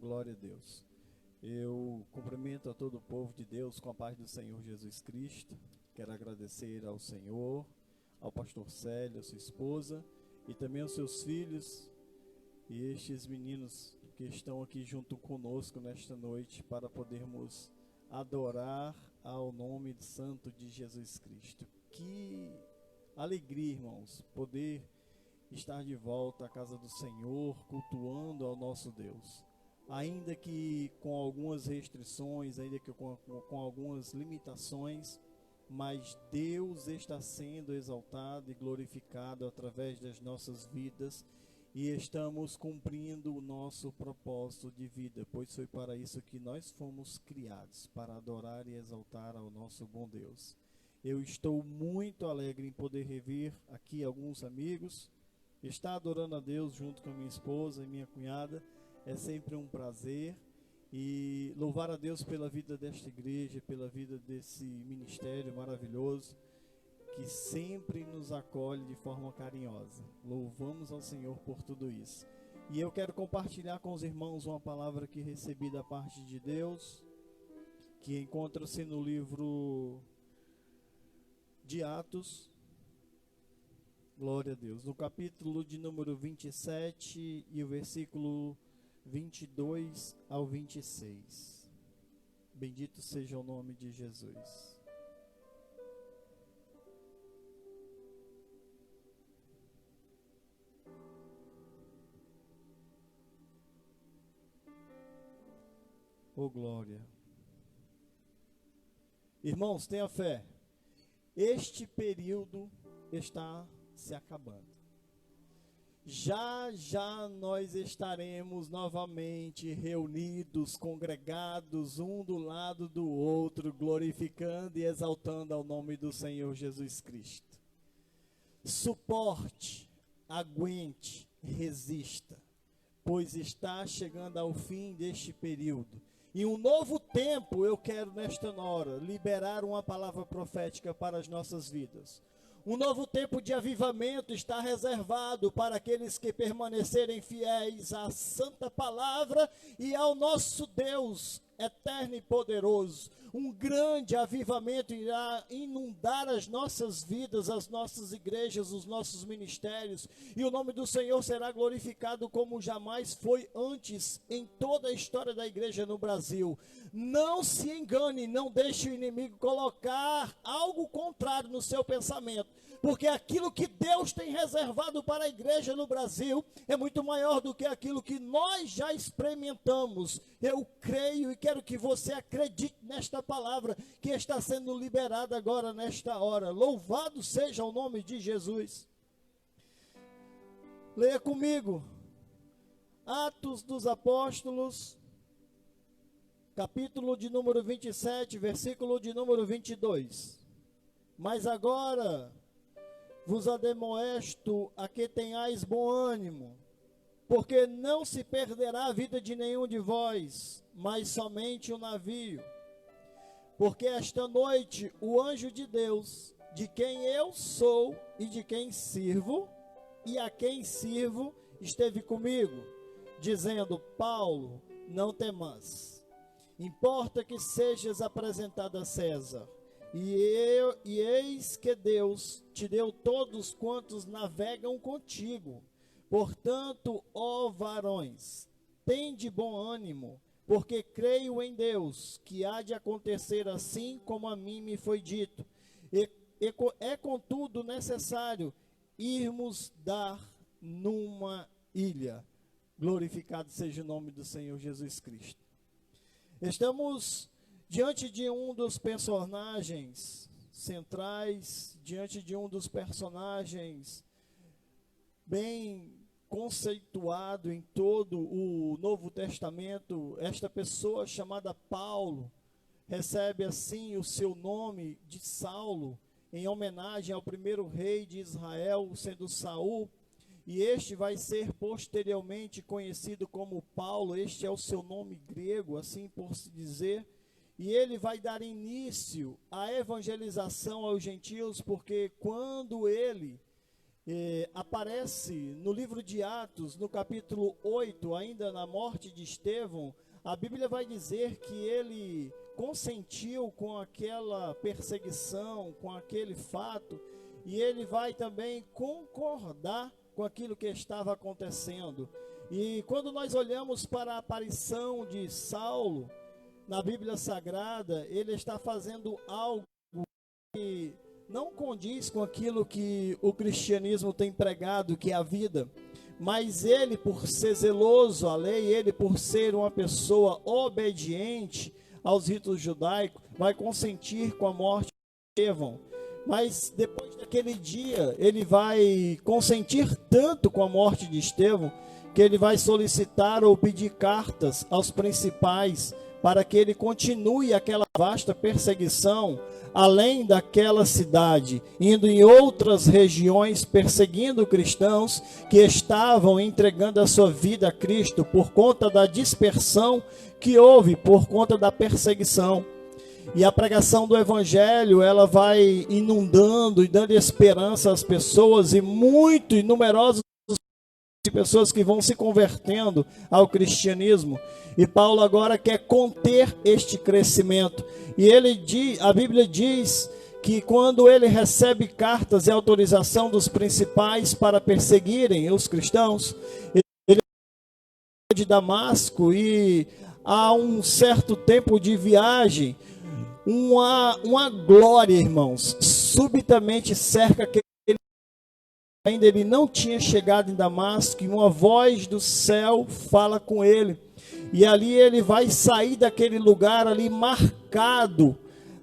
Glória a Deus. Eu cumprimento a todo o povo de Deus com a paz do Senhor Jesus Cristo. Quero agradecer ao Senhor, ao pastor Célio, a sua esposa e também aos seus filhos e estes meninos que estão aqui junto conosco nesta noite para podermos adorar ao nome santo de Jesus Cristo. Que alegria, irmãos, poder estar de volta à casa do Senhor, cultuando ao nosso Deus. Ainda que com algumas restrições, ainda que com algumas limitações, mas Deus está sendo exaltado e glorificado através das nossas vidas e estamos cumprindo o nosso propósito de vida, pois foi para isso que nós fomos criados, para adorar e exaltar ao nosso bom Deus. Eu estou muito alegre em poder rever aqui alguns amigos, estar adorando a Deus junto com a minha esposa e minha cunhada. É sempre um prazer e louvar a Deus pela vida desta igreja, pela vida desse ministério maravilhoso que sempre nos acolhe de forma carinhosa. Louvamos ao Senhor por tudo isso. E eu quero compartilhar com os irmãos uma palavra que recebi da parte de Deus, que encontra-se no livro de Atos. Glória a Deus. No capítulo de número 27 e o versículo 22 ao 26. Bendito seja o nome de Jesus. Oh glória. Irmãos, tenha fé. Este período está se acabando. Já nós estaremos novamente reunidos, congregados, um do lado do outro, glorificando e exaltando ao nome do Senhor Jesus Cristo. Suporte, aguente, resista, pois está chegando ao fim deste período. E um novo tempo eu quero nesta hora liberar uma palavra profética para as nossas vidas. Um novo tempo de avivamento está reservado para aqueles que permanecerem fiéis à santa palavra e ao nosso Deus eterno e poderoso. Um grande avivamento irá inundar as nossas vidas, as nossas igrejas, os nossos ministérios, e o nome do Senhor será glorificado como jamais foi antes em toda a história da igreja no Brasil. Não se engane, não deixe o inimigo colocar algo contrário no seu pensamento, porque aquilo que Deus tem reservado para a igreja no Brasil é muito maior do que aquilo que nós já experimentamos. Eu creio e quero que você acredite nesta palavra que está sendo liberada agora nesta hora. Louvado seja o nome de Jesus. Leia comigo Atos dos Apóstolos, capítulo de número 27, versículo de número 22. Mas agora vos ademoesto a que tenhais bom ânimo, porque não se perderá a vida de nenhum de vós, mas somente o navio. Porque esta noite o anjo de Deus, de quem eu sou e de quem sirvo, e a quem sirvo, esteve comigo, dizendo: Paulo, não temas, importa que sejas apresentado a César. E eis que Deus te deu todos quantos navegam contigo. Portanto, ó varões, tende bom ânimo, porque creio em Deus, que há de acontecer assim como a mim me foi dito. É contudo necessário irmos dar numa ilha. Glorificado seja o nome do Senhor Jesus Cristo. Estamos diante de um dos personagens centrais, diante de um dos personagens bem conceituado em todo o Novo Testamento. Esta pessoa chamada Paulo recebe assim o seu nome de Saulo, em homenagem ao primeiro rei de Israel, sendo Saul, e este vai ser posteriormente conhecido como Paulo. Este é o seu nome grego, assim por se dizer. E ele vai dar início à evangelização aos gentios, porque quando ele aparece no livro de Atos, no capítulo 8, ainda na morte de Estevão. A Bíblia vai dizer que ele consentiu com aquela perseguição, com aquele fato, e ele vai também concordar com aquilo que estava acontecendo. E quando nós olhamos para a aparição de Saulo na Bíblia Sagrada, ele está fazendo algo que não condiz com aquilo que o cristianismo tem pregado, que é a vida. Mas ele, por ser zeloso à lei, ele, por ser uma pessoa obediente aos ritos judaicos, vai consentir com a morte de Estevão. Mas depois daquele dia, ele vai consentir tanto com a morte de Estevão, que ele vai solicitar ou pedir cartas aos principais para que ele continue aquela vasta perseguição além daquela cidade, indo em outras regiões perseguindo cristãos que estavam entregando a sua vida a Cristo por conta da dispersão que houve, por conta da perseguição. E a pregação do Evangelho, ela vai inundando e dando esperança às pessoas, e muito e numerosas pessoas que vão se convertendo ao cristianismo. E Paulo agora quer conter este crescimento. E a Bíblia diz que quando ele recebe cartas e autorização dos principais para perseguirem os cristãos, ele vai de Damasco, e há um certo tempo de viagem, uma glória, irmãos, subitamente cerca aquele. Ainda ele não tinha chegado em Damasco, e uma voz do céu fala com ele. E ali ele vai sair daquele lugar ali marcado,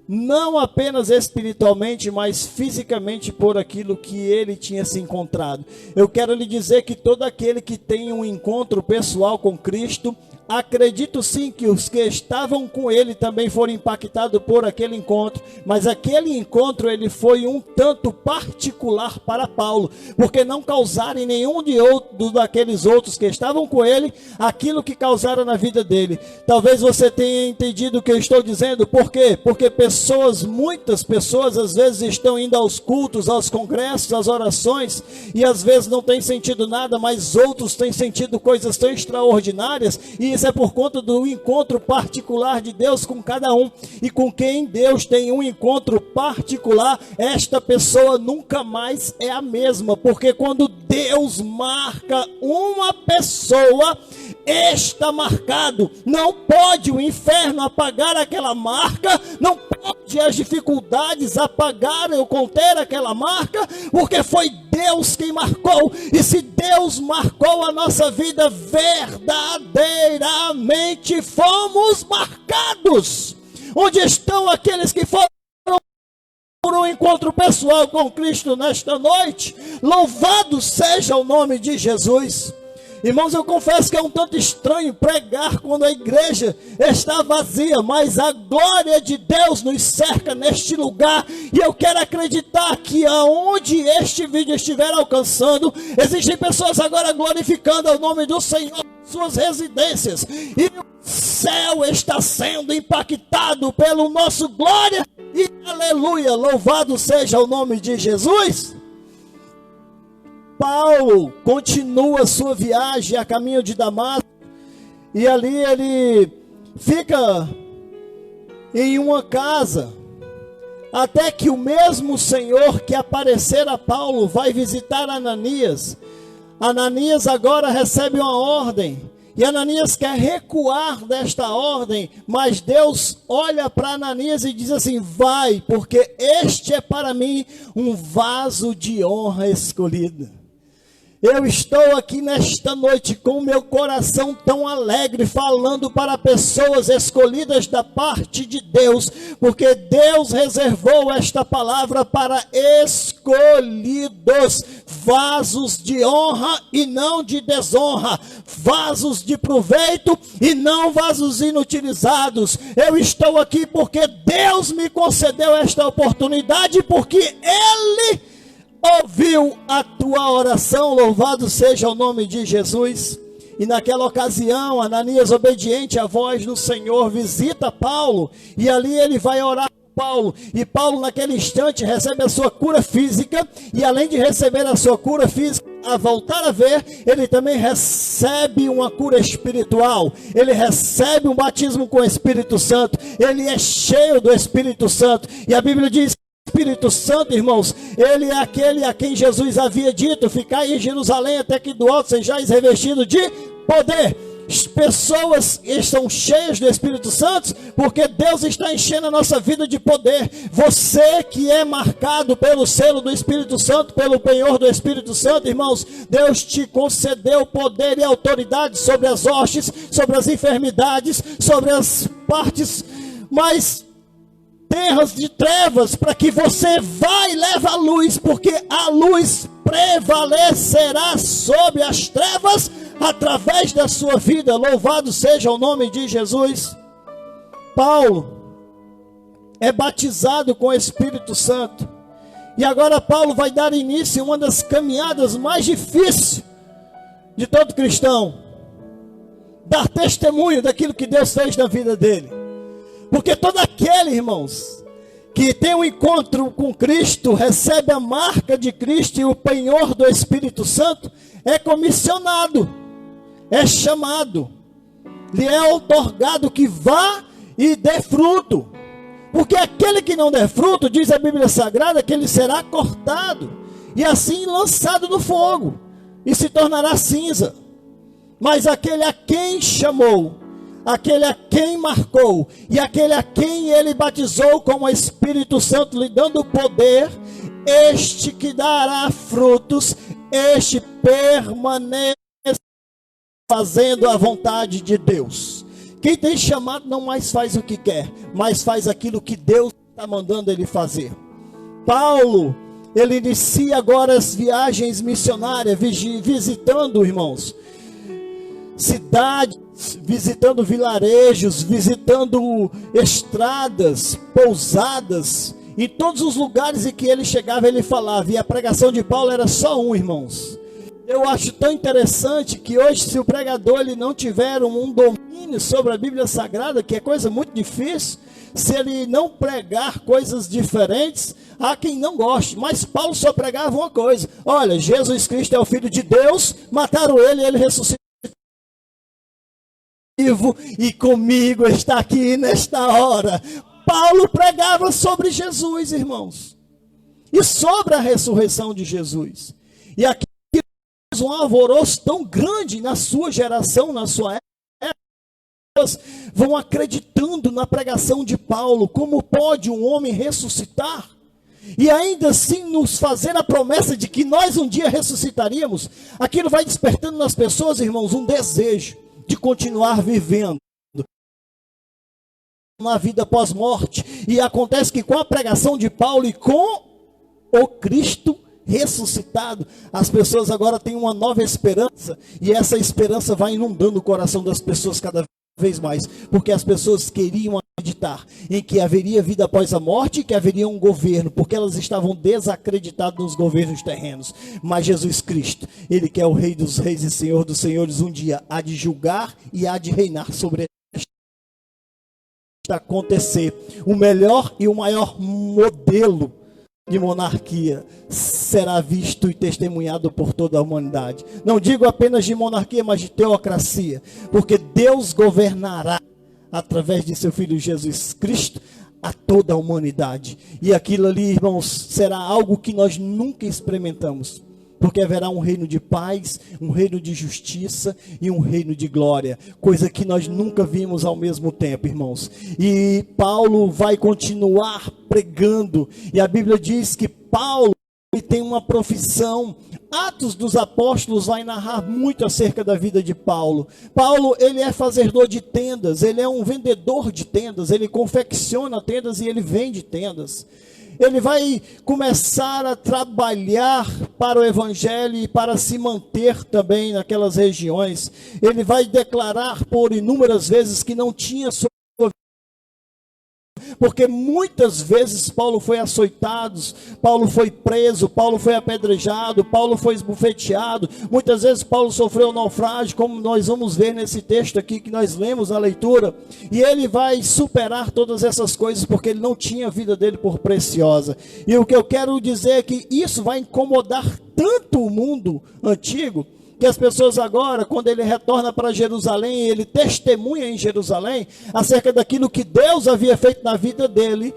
não apenas espiritualmente, mas fisicamente por aquilo que ele tinha se encontrado. Eu quero lhe dizer que todo aquele que tem um encontro pessoal com Cristo, acredito sim que os que estavam com ele também foram impactados por aquele encontro, mas aquele encontro ele foi um tanto particular para Paulo, porque não causaram em nenhum daqueles outros que estavam com ele aquilo que causaram na vida dele. Talvez você tenha entendido o que eu estou dizendo. Por quê? Porque muitas pessoas às vezes estão indo aos cultos, aos congressos, às orações, e às vezes não têm sentido nada, mas outros têm sentido coisas tão extraordinárias, e isso é por conta do encontro particular de Deus com cada um. E com quem Deus tem um encontro particular, esta pessoa nunca mais é a mesma. Porque quando Deus marca uma pessoa, está marcado. Não pode o inferno apagar aquela marca, não pode as dificuldades apagar ou conter aquela marca, porque foi Deus quem marcou. E se Deus marcou a nossa vida, verdadeiramente fomos marcados. Onde estão aqueles que foram por um encontro pessoal com Cristo nesta noite? Louvado seja o nome de Jesus. Irmãos, eu confesso que é um tanto estranho pregar quando a igreja está vazia, mas a glória de Deus nos cerca neste lugar, e eu quero acreditar que aonde este vídeo estiver alcançando, existem pessoas agora glorificando o nome do Senhor em suas residências, e o céu está sendo impactado pelo nosso glória, e aleluia, louvado seja o nome de Jesus. Paulo continua sua viagem a caminho de Damasco, e ali ele fica em uma casa, até que o mesmo Senhor que aparecera a Paulo vai visitar Ananias. Ananias agora recebe uma ordem, e Ananias quer recuar desta ordem, mas Deus olha para Ananias e diz assim: vai, porque este é para mim um vaso de honra escolhido. Eu estou aqui nesta noite com o meu coração tão alegre, falando para pessoas escolhidas da parte de Deus, porque Deus reservou esta palavra para escolhidos, vasos de honra e não de desonra, vasos de proveito e não vasos inutilizados. Eu estou aqui porque Deus me concedeu esta oportunidade, porque Ele ouviu a tua oração. Louvado seja o nome de Jesus. E naquela ocasião, Ananias, obediente à voz do Senhor, visita Paulo, e ali ele vai orar com Paulo. E Paulo, naquele instante, recebe a sua cura física. E além de receber a sua cura física, a voltar a ver, ele também recebe uma cura espiritual. Ele recebe um batismo com o Espírito Santo. Ele é cheio do Espírito Santo. E a Bíblia diz: Espírito Santo, irmãos, ele é aquele a quem Jesus havia dito: ficai em Jerusalém até que do alto sejais revestido de poder. As pessoas estão cheias do Espírito Santo porque Deus está enchendo a nossa vida de poder. Você que é marcado pelo selo do Espírito Santo, pelo penhor do Espírito Santo, irmãos, Deus te concedeu poder e autoridade sobre as hostes, sobre as enfermidades, sobre as partes mais terras de trevas, para que você vá e leve a luz, porque a luz prevalecerá sobre as trevas através da sua vida. Louvado seja o nome de Jesus. Paulo é batizado com o Espírito Santo, e agora Paulo vai dar início a uma das caminhadas mais difíceis de todo cristão: dar testemunho daquilo que Deus fez na vida dele. Porque todo aquele, irmãos, que tem um encontro com Cristo, recebe a marca de Cristo e o penhor do Espírito Santo, é comissionado, é chamado, lhe é outorgado que vá e dê fruto. Porque aquele que não der fruto, diz a Bíblia Sagrada, que ele será cortado e assim lançado no fogo e se tornará cinza. Mas aquele a quem chamou, aquele a quem marcou e aquele a quem ele batizou com o Espírito Santo, lhe dando poder, este que dará frutos, este permanece fazendo a vontade de Deus. Quem tem chamado não mais faz o que quer, mas faz aquilo que Deus está mandando ele fazer. Paulo, ele inicia agora as viagens missionárias, visitando, irmãos, cidades, visitando vilarejos, visitando estradas, pousadas. Em todos os lugares em que ele chegava, ele falava. E a pregação de Paulo era só um, irmãos. Eu acho tão interessante que hoje, se o pregador ele não tiver um domínio sobre a Bíblia Sagrada, que é coisa muito difícil, se ele não pregar coisas diferentes, há quem não goste. Mas Paulo só pregava uma coisa: olha, Jesus Cristo é o Filho de Deus, mataram ele e ele ressuscitou vivo, e comigo está aqui nesta hora. Paulo pregava sobre Jesus, irmãos, e sobre a ressurreição de Jesus. E aqui um alvoroço tão grande na sua geração, na sua época, vão acreditando na pregação de Paulo. Como pode um homem ressuscitar e ainda assim nos fazer a promessa de que nós um dia ressuscitaríamos? Aquilo vai despertando nas pessoas, irmãos, um desejo de continuar vivendo na vida pós-morte. E acontece que com a pregação de Paulo e com o Cristo ressuscitado, as pessoas agora têm uma nova esperança, e essa esperança vai inundando o coração das pessoas cada vez mais, porque as pessoas queriam acreditar em que haveria vida após a morte e que haveria um governo, porque elas estavam desacreditadas nos governos terrenos. Mas Jesus Cristo, ele que é o Rei dos Reis e Senhor dos Senhores, um dia há de julgar e há de reinar sobre acontecer. O melhor e o maior modelo de monarquia será visto e testemunhado por toda a humanidade. Não digo apenas de monarquia, mas de teocracia, porque Deus governará através de seu Filho Jesus Cristo a toda a humanidade. E aquilo ali, irmãos, será algo que nós nunca experimentamos, porque haverá um reino de paz, um reino de justiça e um reino de glória, coisa que nós nunca vimos ao mesmo tempo, irmãos. E Paulo vai continuar pregando, e a Bíblia diz que Paulo tem uma profissão. Atos dos Apóstolos vai narrar muito acerca da vida de Paulo. Paulo, ele é fazedor de tendas, ele é um vendedor de tendas, ele confecciona tendas e ele vende tendas. Ele vai começar a trabalhar para o Evangelho e para se manter também naquelas regiões. Ele vai declarar por inúmeras vezes que não tinha sua Porque muitas vezes Paulo foi açoitado, Paulo foi preso, Paulo foi apedrejado, Paulo foi esbofeteado. Muitas vezes Paulo sofreu um naufrágio, como nós vamos ver nesse texto aqui que nós lemos na leitura. E ele vai superar todas essas coisas porque ele não tinha a vida dele por preciosa. E o que eu quero dizer é que isso vai incomodar tanto o mundo antigo, que as pessoas agora, quando ele retorna para Jerusalém, ele testemunha em Jerusalém acerca daquilo que Deus havia feito na vida dele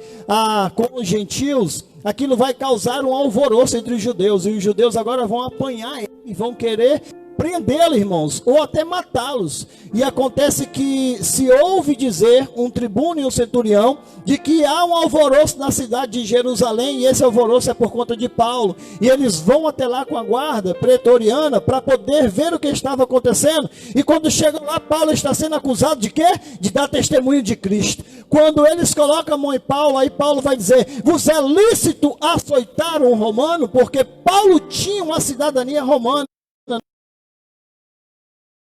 com os gentios. Aquilo vai causar um alvoroço entre os judeus, e os judeus agora vão apanhar ele e vão querer prendê-lo, irmãos, ou até matá-los. E acontece que se ouve dizer, um tribuno e um centurião, de que há um alvoroço na cidade de Jerusalém, e esse alvoroço é por conta de Paulo, e eles vão até lá com a guarda pretoriana, para poder ver o que estava acontecendo, e quando chegam lá, Paulo está sendo acusado de quê? De dar testemunho de Cristo. Quando eles colocam a mão em Paulo, aí Paulo vai dizer, vos é lícito açoitar um romano, porque Paulo tinha uma cidadania romana,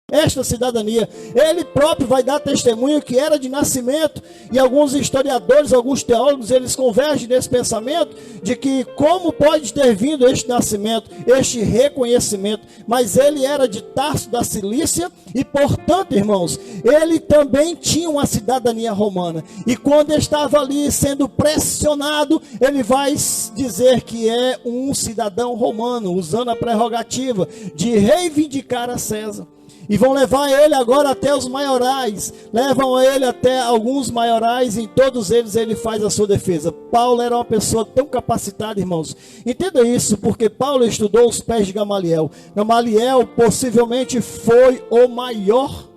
esta cidadania, ele próprio vai dar testemunho que era de nascimento, e alguns historiadores, alguns teólogos, eles convergem nesse pensamento, de que como pode ter vindo este nascimento, este reconhecimento, mas ele era de Tarso da Cilícia, e portanto, irmãos, ele também tinha uma cidadania romana, e quando estava ali sendo pressionado, ele vai dizer que é um cidadão romano, usando a prerrogativa de reivindicar a César. E vão levar ele agora até os maiorais, levam ele até alguns maiorais, e em todos eles ele faz a sua defesa. Paulo era uma pessoa tão capacitada, irmãos. Entenda isso, porque Paulo estudou os pés de Gamaliel. Gamaliel possivelmente foi o maior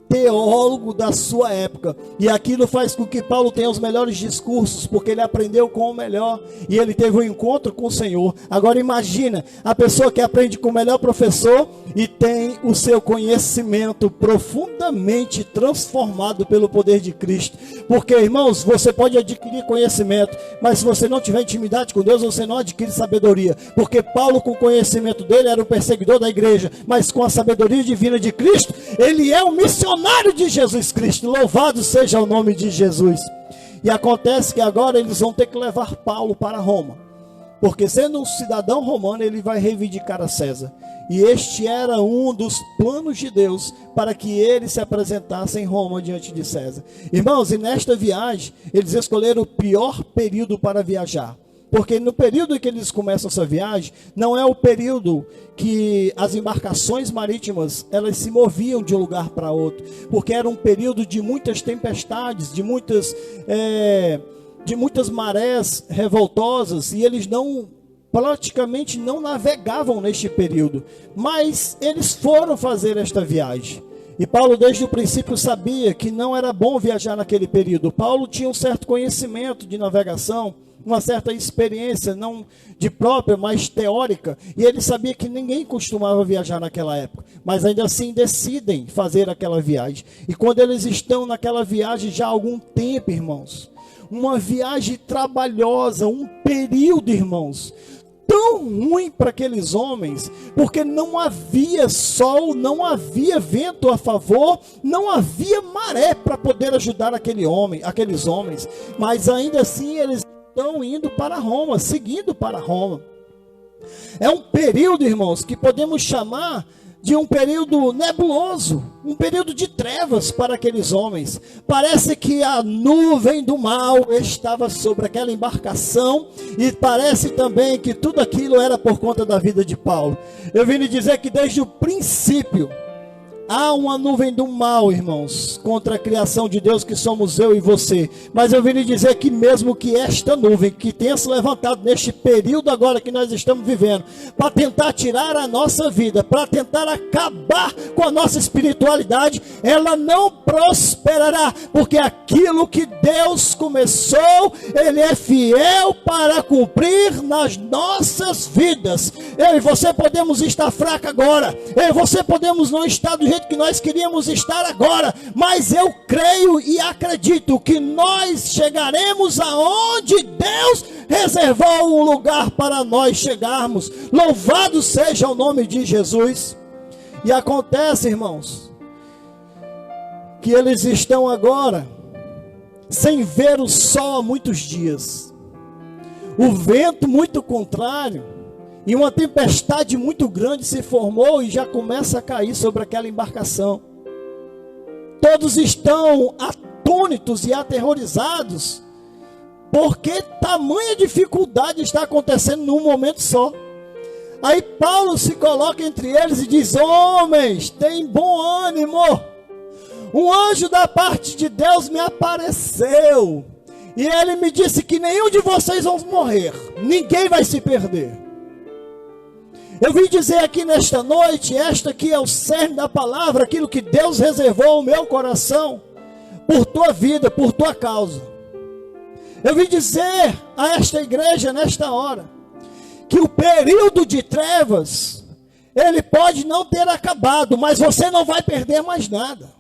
teólogo da sua época, e aquilo faz com que Paulo tenha os melhores discursos, porque ele aprendeu com o melhor, e ele teve um encontro com o Senhor. Agora imagina, a pessoa que aprende com o melhor professor, e tem o seu conhecimento profundamente transformado pelo poder de Cristo, porque irmãos, você pode adquirir conhecimento, mas se você não tiver intimidade com Deus, você não adquire sabedoria, porque Paulo, com o conhecimento dele, era o perseguidor da igreja, mas com a sabedoria divina de Cristo, ele é um missionário de Jesus Cristo. Louvado seja o nome de Jesus. E acontece que agora eles vão ter que levar Paulo para Roma, porque sendo um cidadão romano, ele vai reivindicar a César, e este era um dos planos de Deus, para que ele se apresentasse em Roma diante de César. Irmãos, e nesta viagem, eles escolheram o pior período para viajar, porque no período em que eles começam essa viagem, não é o período que as embarcações marítimas, elas se moviam de um lugar para outro, porque era um período de muitas tempestades, de muitas marés revoltosas, e eles praticamente não navegavam neste período, mas eles foram fazer esta viagem. E Paulo desde o princípio sabia que não era bom viajar naquele período. Paulo tinha um certo conhecimento de navegação, uma certa experiência, não de própria, mas teórica, e ele sabia que ninguém costumava viajar naquela época, mas ainda assim decidem fazer aquela viagem. E quando eles estão naquela viagem já há algum tempo, irmãos, uma viagem trabalhosa, um período, irmãos, tão ruim para aqueles homens, porque não havia sol, não havia vento a favor, não havia maré para poder ajudar aqueles homens, mas ainda assim eles estão indo para Roma, seguindo para Roma. É um período, irmãos, que podemos chamar de um período nebuloso, um período de trevas para aqueles homens. Parece que a nuvem do mal estava sobre aquela embarcação, e parece também que tudo aquilo era por conta da vida de Paulo. Eu vim lhe dizer que desde o princípio há uma nuvem do mal, irmãos, contra a criação de Deus, que somos eu e você. Mas eu vim lhe dizer que mesmo que esta nuvem, que tenha se levantado neste período agora que nós estamos vivendo, para tentar tirar a nossa vida, para tentar acabar com a nossa espiritualidade, ela não prosperará, porque aquilo que Deus começou, Ele é fiel para cumprir nas nossas vidas. Eu e você podemos estar fracos agora, eu e você podemos não estar do jeito que nós queríamos estar agora, mas eu creio e acredito que nós chegaremos aonde Deus reservou um lugar para nós chegarmos. Louvado seja o nome de Jesus. E acontece, irmãos, que eles estão agora sem ver o sol há muitos dias. O vento muito contrário e uma tempestade muito grande se formou e já começa a cair sobre aquela embarcação. Todos estão atônitos e aterrorizados, porque tamanha dificuldade está acontecendo num momento só. Aí Paulo se coloca entre eles e diz: homens, tem bom ânimo. Um anjo da parte de Deus me apareceu, e ele me disse que nenhum de vocês vão morrer, ninguém vai se perder. Eu vim dizer aqui nesta noite, esta aqui é o cerne da palavra, aquilo que Deus reservou ao meu coração, por tua vida, por tua causa. Eu vim dizer a esta igreja nesta hora, que o período de trevas, ele pode não ter acabado, mas você não vai perder mais nada.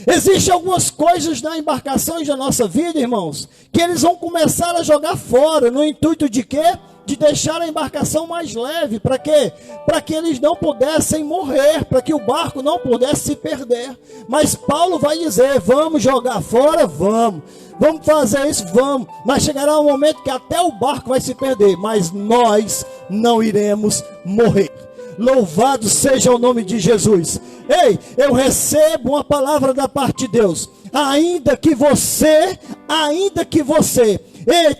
Existem algumas coisas na embarcação e da nossa vida, irmãos, que eles vão começar a jogar fora, no intuito de quê? De deixar a embarcação mais leve. Para quê? Para que eles não pudessem morrer, para que o barco não pudesse se perder. Mas Paulo vai dizer: vamos jogar fora? Vamos fazer isso? Vamos. Mas chegará um momento que até o barco vai se perder, mas nós não iremos morrer. Louvado seja o nome de Jesus. Ei, eu recebo uma palavra da parte de Deus. Ainda que você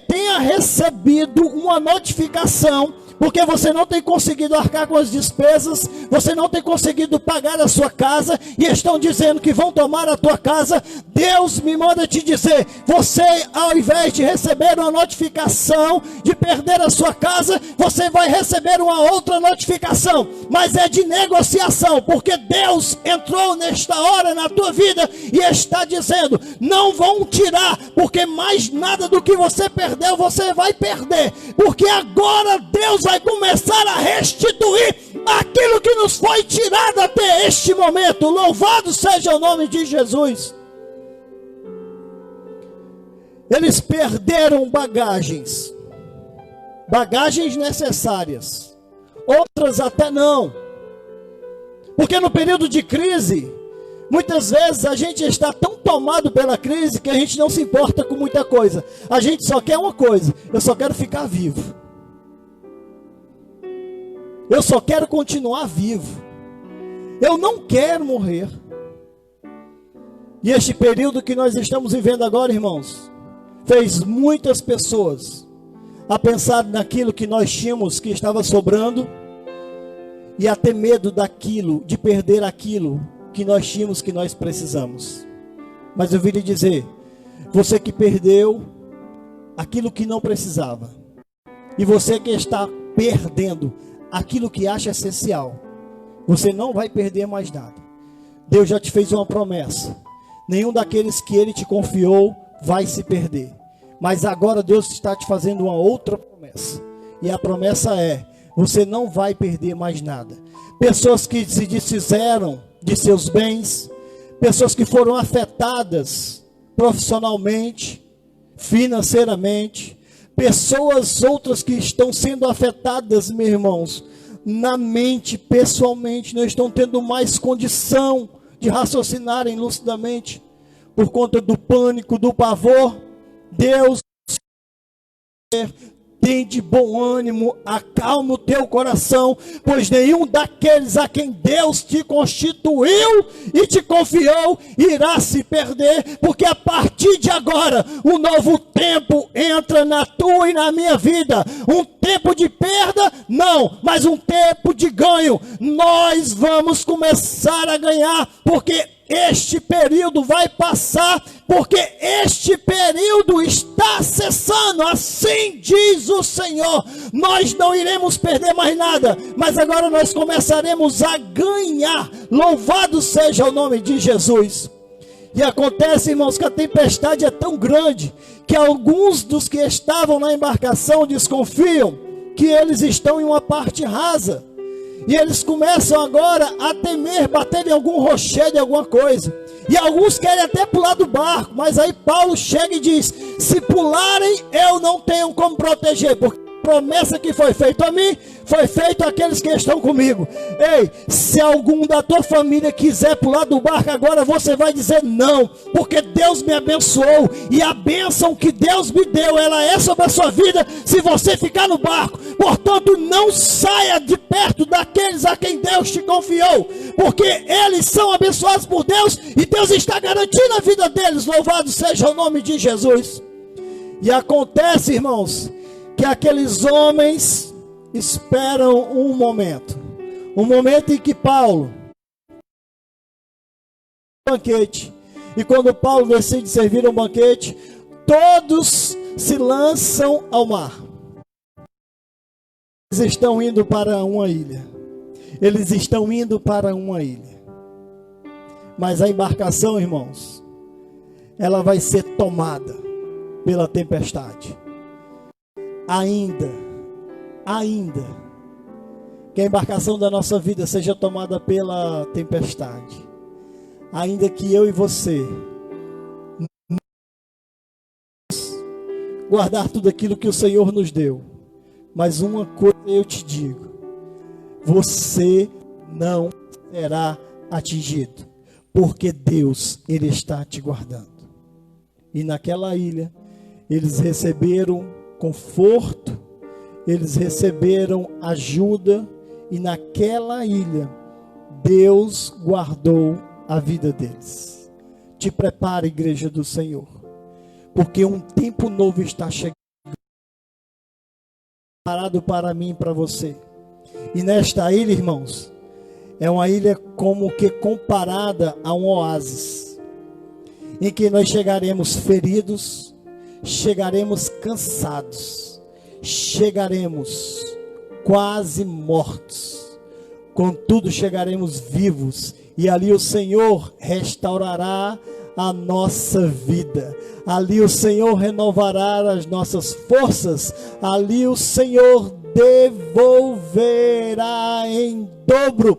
tenha recebido uma notificação, porque você não tem conseguido arcar com as despesas, você não tem conseguido pagar a sua casa, e estão dizendo que vão tomar a tua casa, Deus me manda te dizer: você, ao invés de receber uma notificação de perder a sua casa, você vai receber uma outra notificação, mas é de negociação, porque Deus entrou nesta hora na tua vida e está dizendo: não vão tirar, porque mais nada do que você perdeu, você vai perder, porque agora Deus vai começar a restituir aquilo que nos foi tirado até este momento. Louvado seja o nome de Jesus. Eles perderam bagagens necessárias, outras até não, porque no período de crise, muitas vezes a gente está tão tomado pela crise que a gente não se importa com muita coisa. A gente só quer uma coisa: eu só quero ficar vivo. Eu só quero continuar vivo. Eu não quero morrer. E este período que nós estamos vivendo agora, irmãos, fez muitas pessoas a pensar naquilo que nós tínhamos, que estava sobrando, e a ter medo daquilo, de perder aquilo que nós tínhamos, que nós precisamos. Mas eu vim lhe dizer: você que perdeu aquilo que não precisava, e você que está perdendo aquilo que acha essencial, você não vai perder mais nada. Deus já te fez uma promessa: nenhum daqueles que Ele te confiou vai se perder. Mas agora Deus está te fazendo uma outra promessa, e a promessa é: você não vai perder mais nada. Pessoas que se desfizeram de seus bens, pessoas que foram afetadas profissionalmente, financeiramente, pessoas outras que estão sendo afetadas, meus irmãos, na mente, pessoalmente, não estão tendo mais condição de raciocinarem lucidamente, por conta do pânico, do pavor. Deus tem de bom ânimo, acalma o teu coração, pois nenhum daqueles a quem Deus te constituiu e te confiou irá se perder, porque a partir de agora, um novo tempo entra na tua e na minha vida. Um tempo de perda? Não, mas um tempo de ganho. Nós vamos começar a ganhar, porque este período vai passar, porque este período está cessando, assim diz o Senhor. Nós não iremos perder mais nada, mas agora nós começaremos a ganhar. Louvado seja o nome de Jesus. E acontece, irmãos, que a tempestade é tão grande, que alguns dos que estavam na embarcação desconfiam que eles estão em uma parte rasa. E eles começam agora a temer, bater em algum rochedo, em alguma coisa. E alguns querem até pular do barco. Mas aí Paulo chega e diz: se pularem, eu não tenho como proteger. Porque promessa que foi feita a mim, foi feita àqueles que estão comigo. Ei, se algum da tua família quiser pular do barco agora, você vai dizer não, porque Deus me abençoou, e a bênção que Deus me deu, ela é sobre a sua vida, se você ficar no barco. Portanto, não saia de perto daqueles a quem Deus te confiou, porque eles são abençoados por Deus, e Deus está garantindo a vida deles. Louvado seja o nome de Jesus. E acontece, irmãos, que aqueles homens esperam um momento em que Paulo banquete, e quando Paulo decide servir um banquete, todos se lançam ao mar. Eles estão indo para uma ilha. Eles estão indo para uma ilha. Mas a embarcação, irmãos, ela vai ser tomada pela tempestade. Ainda que a embarcação da nossa vida seja tomada pela tempestade, ainda que eu e você guardar tudo aquilo que o Senhor nos deu, mas uma coisa eu te digo: você não será atingido, porque Deus, Ele está te guardando. E naquela ilha, eles receberam conforto, eles receberam ajuda, e naquela ilha, Deus guardou a vida deles. Te prepare, igreja do Senhor, porque um tempo novo está chegando, preparado para mim e para você. E nesta ilha, irmãos, é uma ilha como que comparada a um oásis, em que nós chegaremos feridos, chegaremos cansados, chegaremos quase mortos, contudo chegaremos vivos, e ali o Senhor restaurará a nossa vida, ali o Senhor renovará as nossas forças, ali o Senhor devolverá em dobro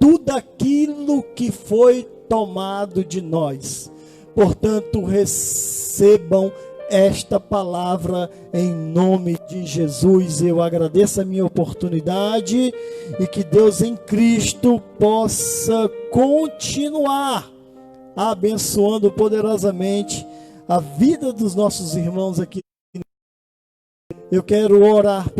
tudo aquilo que foi tomado de nós. Portanto, recebam esta palavra em nome de Jesus. Eu agradeço a minha oportunidade, e que Deus em Cristo possa continuar abençoando poderosamente a vida dos nossos irmãos aqui. Eu quero orar por